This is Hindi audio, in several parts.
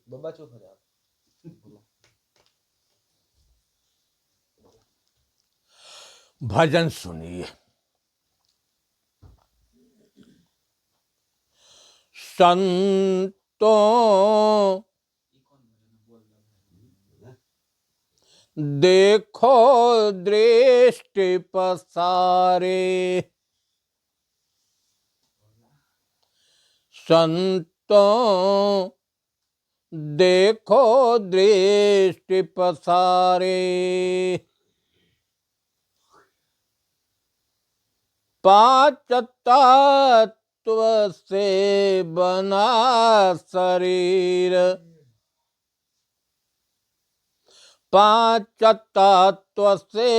बाबा चुप हो जाओ। भजन सुनिए। संतों देखो दृष्टि पसारे, संतों देखो दृष्टि पसारे, पांच तत्व से बना शरीर, पांच तत्व से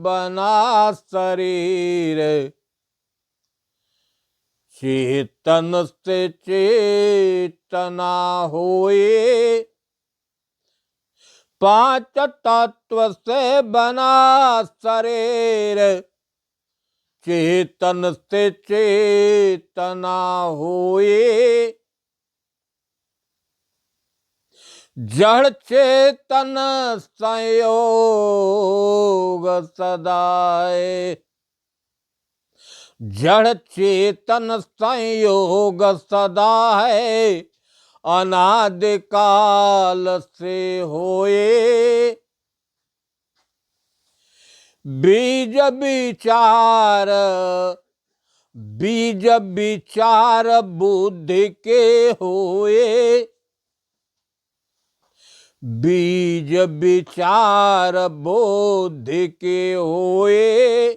बना शरीर, चेतन से चेतना होए, पांच तत्व से बना शरीर, चेतन से चेतना होए, जड़ चेतन संयोग सदाए, जड़ चेतन संयोग सदा है, अनादिकाल से होए, बीज विचार, बीज विचार बुद्धि के होए, बीज विचार बुद्धि के होए,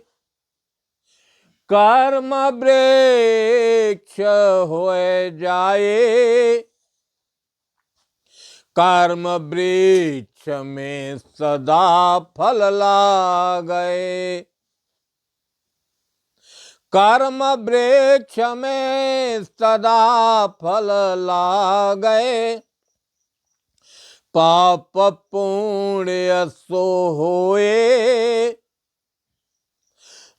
कर्म वृक्ष होए जाए, कर्म वृक्ष में सदा फल लागे, कर्म वृक्ष में सदा फल लागे, पाप पुण्य सो होए,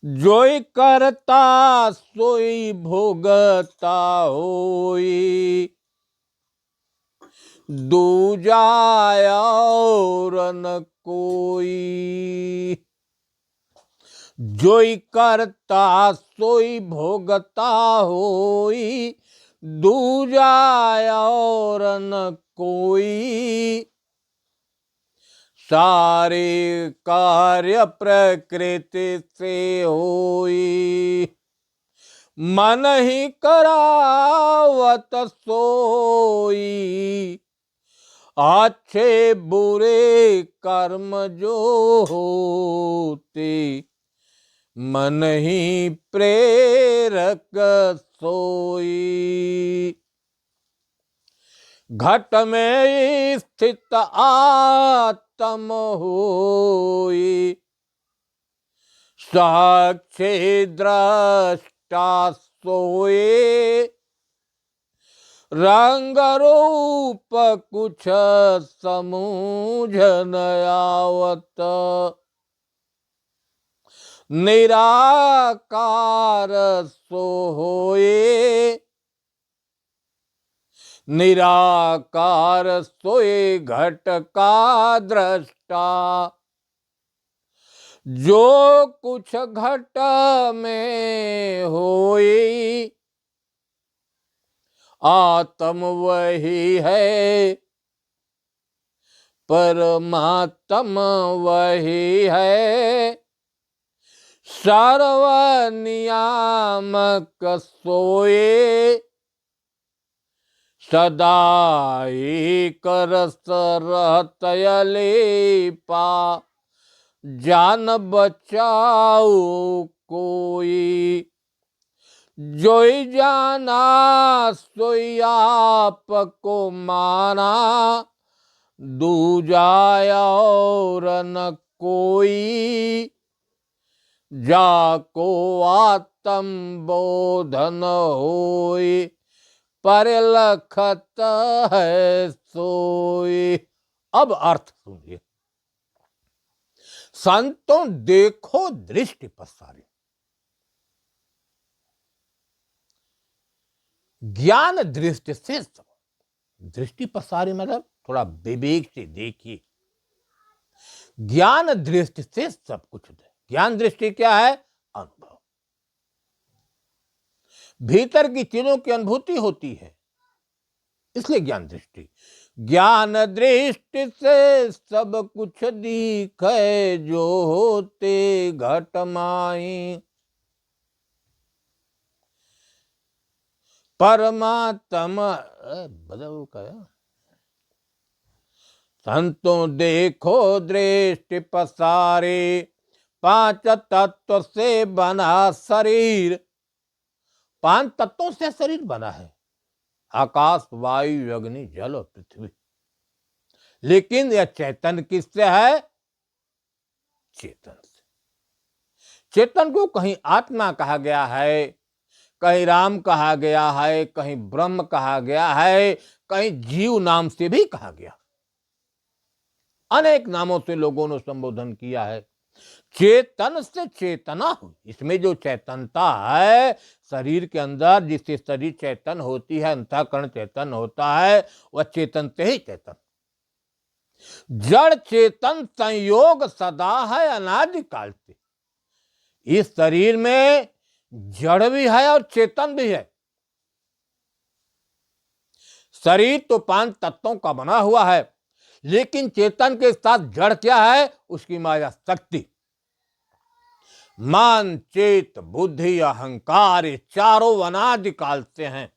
जोई करता सोई भोगता होई, दूजा और न कोई, जोई करता सोई भोगता होई, दूजा और न कोई, सारे कार्य प्रकृति से होई, मन ही करावत सोई, अच्छे बुरे कर्म जो होते, मन ही प्रेरक सोई, घट में स्थित आत्म होई, साक्षी दृष्टा सोए, रंग रूप कुछ समूझ न आवत, निराकार सो होए, निराकार सोए घट का दृष्टा, जो कुछ घट में होई, आत्म वही है, परमात्म वही है, सर्व नियामक सोए, सदा एक रस रहत अलेपा, जान बचाओ कोई, जोई जाना सोई आप को माना, दूजा और न कोई, जाको आत्म बोधन होई, परिलखत है सोई। अब अर्थ सुनिए। संतों देखो दृष्टि पसारी, ज्ञान दृष्टि से दृष्टि पसारी मतलब थोड़ा विवेक से देखिए। ज्ञान दृष्टि से सब कुछ है। ज्ञान दृष्टि क्या है? अनुभव। भीतर की चीजों की अनुभूति होती है, इसलिए ज्ञान दृष्टि। ज्ञान दृष्टि से सब कुछ दिखे, जो होते घट माई। परमात्मा बदल का संतों देखो दृष्टि पसारे, 5 तत्व से बना शरीर। 5 तत्वों से शरीर बना है, आकाश, वायु, अग्नि, जल और पृथ्वी। लेकिन यह चैतन्य किससे है? चेतन से। चेतन को कहीं आत्मा कहा गया है, कहीं राम कहा गया है, कहीं ब्रह्म कहा गया है, कहीं जीव नाम से भी कहा गया। अनेक नामों से लोगों ने संबोधन किया है। चेतन से चेतना हुई। इसमें जो चैतनता है शरीर के अंदर, जिससे शरीर चेतन होती है, अंतःकरण चेतन होता है, वह चेतन से ही चेतन। जड़ चेतन संयोग सदा है अनादिकाल से। इस शरीर में जड़ भी है और चेतन भी है। शरीर तो 5 तत्वों का बना हुआ है, लेकिन चेतन के साथ जड़ क्या है? उसकी माया शक्ति। मान, चेत, बुद्धि, अहंकार, ये चारों अनादिकाल से हैं।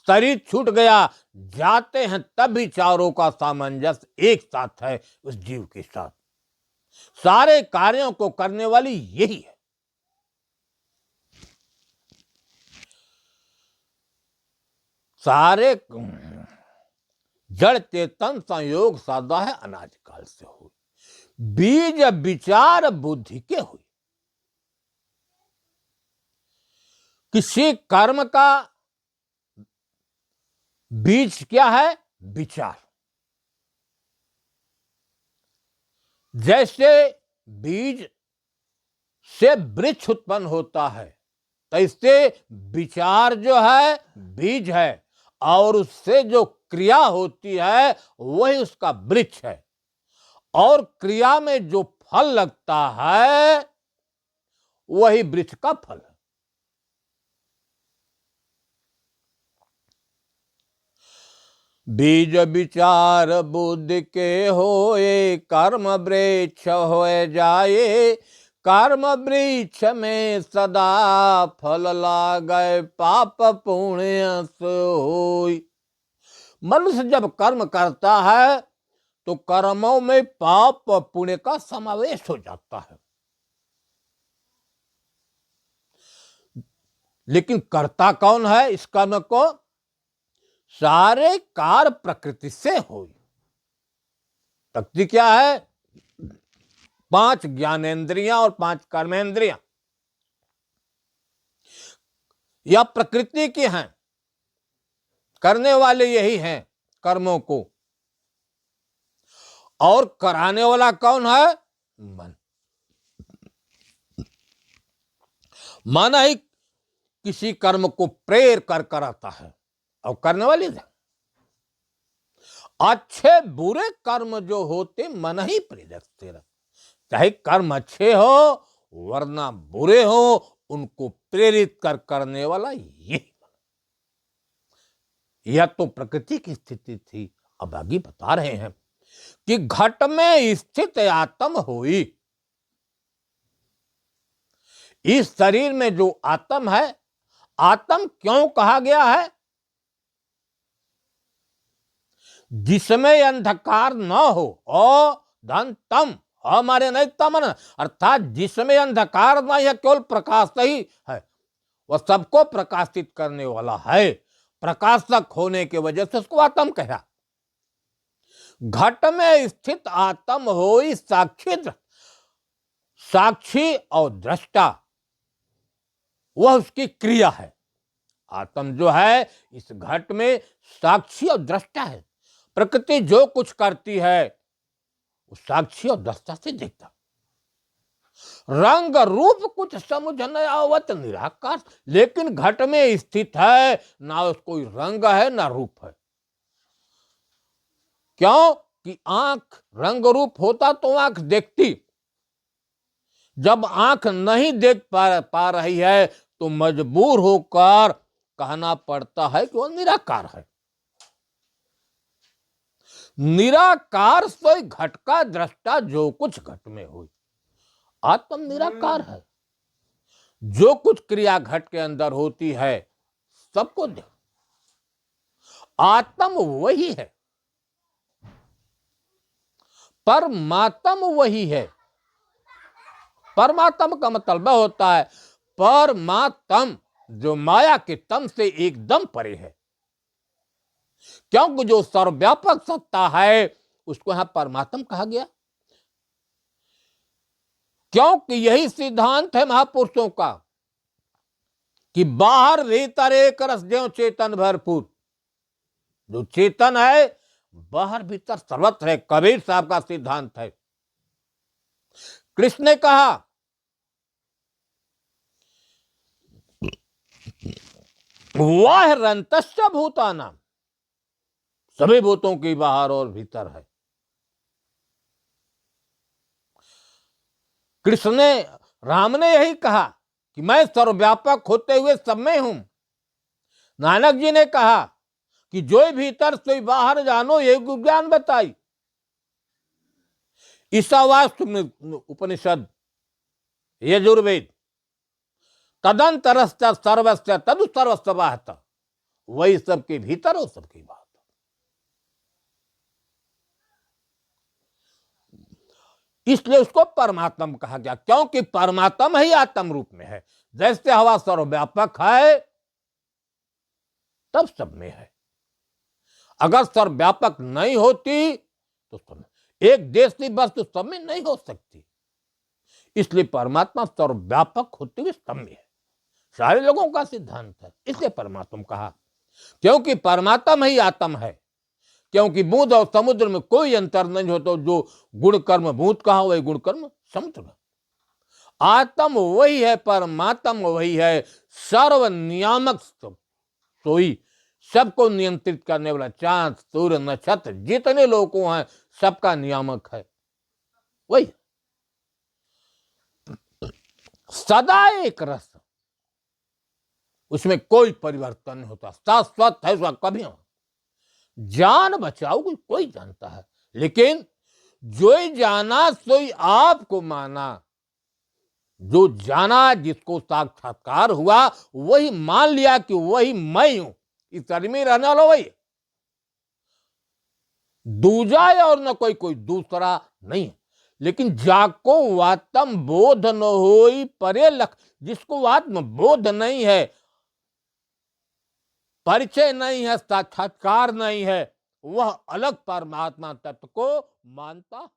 शरीर छूट गया, जाते हैं तब भी चारों का सामंजस्य एक साथ है उस जीव के साथ। सारे कार्यों को करने वाली यही है। सारे जड़ चेतन संयोग सदा है अनादिकाल से हुई। बीज विचार बुद्धि के हुई। किसी कर्म का बीज क्या है? विचार। जैसे बीज से वृक्ष उत्पन्न होता है, तो इससे विचार जो है बीज है, और उससे जो क्रिया होती है वही उसका वृक्ष है, और क्रिया में जो फल लगता है वही वृक्ष का फल है। बीज विचार बुद्धि के होए, कर्म वृक्ष होए जाए। कर्म वृक्ष में सदा फल लागे, पाप पुण्य सोई। मनुष्य जब कर्म करता है तो कर्मों में पाप पुण्य का समावेश हो जाता है। लेकिन करता कौन है इस कर्म को? सारे कार्य प्रकृति से हुई। प्रकृति क्या है? 5 ज्ञानेंद्रियां और 5 कर्मेंद्रियां, यह प्रकृति की हैं। करने वाले यही हैं कर्मों को, और कराने वाला कौन है? मन। मन ही किसी कर्म को प्रेर कर कराता है, और करने वाली है। अच्छे बुरे कर्म जो होते मन ही प्रेरक से, चाहे कर्म अच्छे हो वरना बुरे हो, उनको प्रेरित करने वाला यही। यह तो प्रकृति की स्थिति थी। अब आगे बता रहे हैं कि घट में स्थित आत्म हुई। इस शरीर में जो आत्म है, आत्म क्यों कहा गया है? जिसमें अंधकार न हो, ओ धन तम, हमारे नहीं तमन, अर्थात जिसमें अंधकार नहीं है, केवल प्रकाश ही है, वह सबको प्रकाशित करने वाला है। प्रकाशक होने की वजह से उसको आत्म कहा। घट में स्थित आत्म होई साक्षी। साक्षी और दृष्टा वह उसकी क्रिया है। आत्म जो है इस घट में साक्षी और दृष्टा है। प्रकृति जो कुछ करती है वो साक्षी और दृष्टा से देखता। रंग रूप कुछ समझ न आवत निराकार, लेकिन घट में स्थित है, ना कोई रंग है ना रूप है। क्यों कि आंख रंग रूप होता तो आंख देखती, जब आंख नहीं देख पा रही है तो मजबूर होकर कहना पड़ता है कि वो निराकार है। निराकार सोई घट का दृष्टा जो कुछ घट में हुई। आत्म निराकार है, जो कुछ क्रिया घट के अंदर होती है सबको देख। आत्म वही है, परमात्म वही है। परमात्म का मतलब होता है परमात्म, जो माया के तम से एकदम परे है। क्योंकि जो सर्वव्यापक सत्ता है उसको यहां परमात्म कहा गया, क्योंकि यही सिद्धांत है महापुरुषों का कि बाहर भीतर एक रस ज्यों चेतन भरपूर। जो चेतन है बाहर भीतर सर्वत्र है, कबीर साहब का सिद्धांत है। कृष्ण ने कहा वाह रंतस्य भूतानाम, सभी भूतों की बाहर और भीतर है। कृष्ण ने, राम ने यही कहा कि मैं सर्वव्यापक होते हुए सब में हूं। नानक जी ने कहा कि जो भीतर सोई बाहर जानो ये ज्ञान बताई। ईशावास्य उपनिषद यजुर्वेद तदंतरश्च सर्वस्य तदु सर्वस्य बाहत, वही सबके भीतर हो सबकी बात। इसलिए उसको परमात्मा कहा गया, क्योंकि परमात्मा ही आत्म रूप में है। जैसे हवा सर्वव्यापक है तब सब में है। अगर सर्वव्यापक नहीं होती तो सब में, एक देश की वस्तु सब में नहीं हो सकती। इसलिए परमात्मा सर्वव्यापक होते हुए सब में है, सारे लोगों का सिद्धांत है। इसलिए परमात्मा कहा, क्योंकि परमात्मा ही आत्म है। क्योंकि बूंद और समुद्र में कोई अंतर नहीं होता। जो गुण कर्म भूत कहा वही गुण कर्म समुद्र में। आत्म वही है, परमात्मा वही है, सर्व नियामक सोई, सबको नियंत्रित करने वाला, चांद सूर्य नक्षत्र जितने लोगों हैं सबका नियामक है वही। सदा एक रस, उसमें कोई परिवर्तन नहीं होता, शाश्वत है, उसका कभी हो। जान बचाओ कोई जानता है, लेकिन जो जाना सोई आपको माना। जो जाना, जिसको साक्षात्कार हुआ, वही मान लिया कि वही मैं हूं, इस शरीर में रहने वाला वही। दूजा और न कोई दूसरा नहीं है। लेकिन जाको आत्म बोध न होई परे लख, जिसको आत्म बोध नहीं है, परिचय नहीं है, साक्षात्कार नहीं है, वह अलग परमात्मा तत्व को मानता